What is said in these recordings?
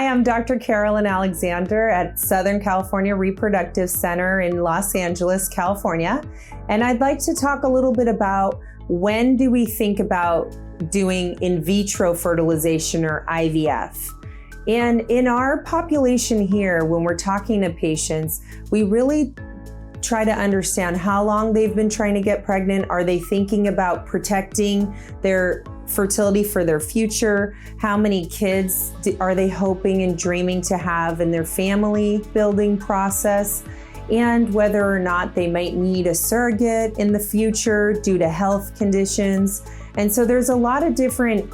Hi, I'm Dr. Carolyn Alexander at Southern California Reproductive Center in Los Angeles, California. And I'd like to talk a little bit about when do we think about doing in vitro fertilization or IVF. And in our population here, when we're talking to patients, we really try to understand how long they've been trying to get pregnant. Are they thinking about protecting their fertility for their future? How many kids are they hoping and dreaming to have in their family building process? And whether or not they might need a surrogate in the future due to health conditions. And so there's a lot of different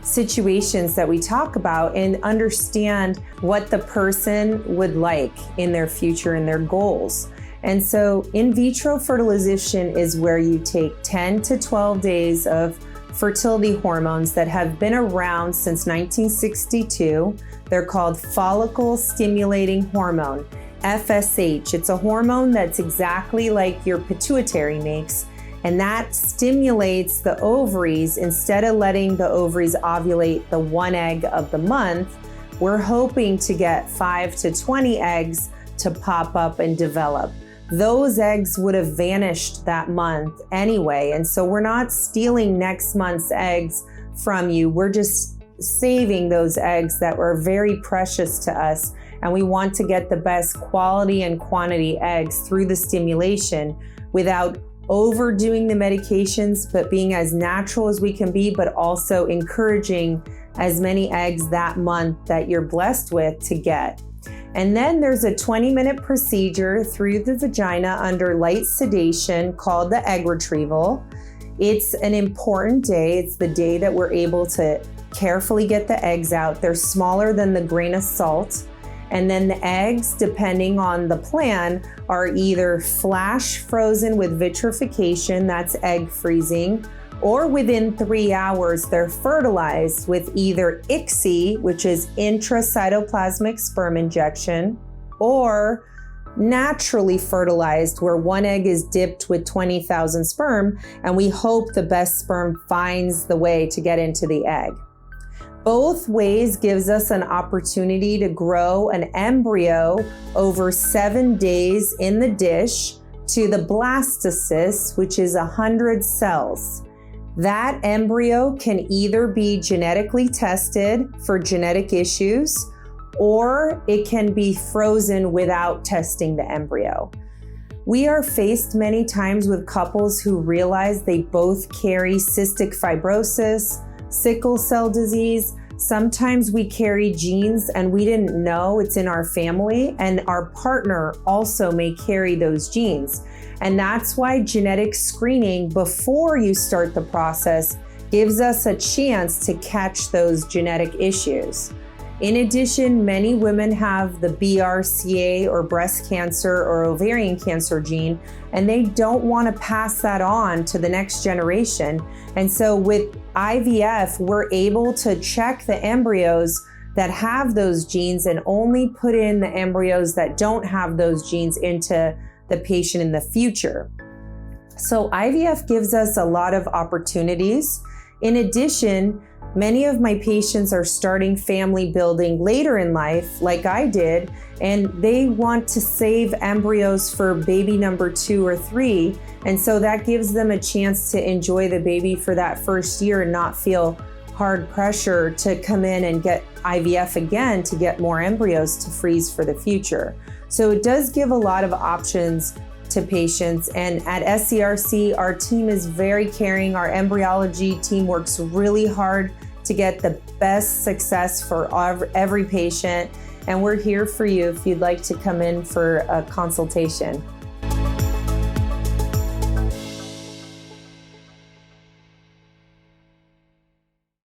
situations that we talk about and understand what the person would like in their future and their goals. And so in vitro fertilization is where you take 10 to 12 days of fertility hormones that have been around since 1962. They're called follicle stimulating hormone, FSH. It's a hormone that's exactly like your pituitary makes, and that stimulates the ovaries. Instead of letting the ovaries ovulate the one egg of the month, we're hoping to get 5 to 20 eggs to pop up and develop. Those eggs would have vanished that month anyway. And so we're not stealing next month's eggs from you. We're just saving those eggs that were very precious to us. And we want to get the best quality and quantity eggs through the stimulation without overdoing the medications, but being as natural as we can be, but also encouraging as many eggs that month that you're blessed with to get. And then there's a 20-minute procedure through the vagina under light sedation called the egg retrieval. It's an important day. It's the day that we're able to carefully get the eggs out. They're smaller than the grain of salt. And then the eggs, depending on the plan, are either flash frozen with vitrification, that's egg freezing, or within 3 hours, they're fertilized with either ICSI, which is intracytoplasmic sperm injection, or naturally fertilized, where one egg is dipped with 20,000 sperm, and we hope the best sperm finds the way to get into the egg. Both ways gives us an opportunity to grow an embryo over 7 days in the dish to the blastocyst, which is 100 cells. That embryo can either be genetically tested for genetic issues, or it can be frozen without testing the embryo. We are faced many times with couples who realize they both carry cystic fibrosis, sickle cell disease. Sometimes we carry genes and we didn't know it's in our family, and our partner also may carry those genes. And that's why genetic screening before you start the process gives us a chance to catch those genetic issues. In addition, many women have the BRCA or breast cancer or ovarian cancer gene, and they don't want to pass that on to the next generation. And so with IVF, we're able to check the embryos that have those genes and only put in the embryos that don't have those genes into the patient in the future. So IVF gives us a lot of opportunities. In addition, many of my patients are starting family building later in life, like I did, and they want to save embryos for baby number 2 or 3. And so that gives them a chance to enjoy the baby for that first year and not feel hard pressure to come in and get IVF again to get more embryos to freeze for the future. So it does give a lot of options to patients. And at SCRC, our team is very caring. Our embryology team works really hard to get the best success for every patient. And we're here for you if you'd like to come in for a consultation.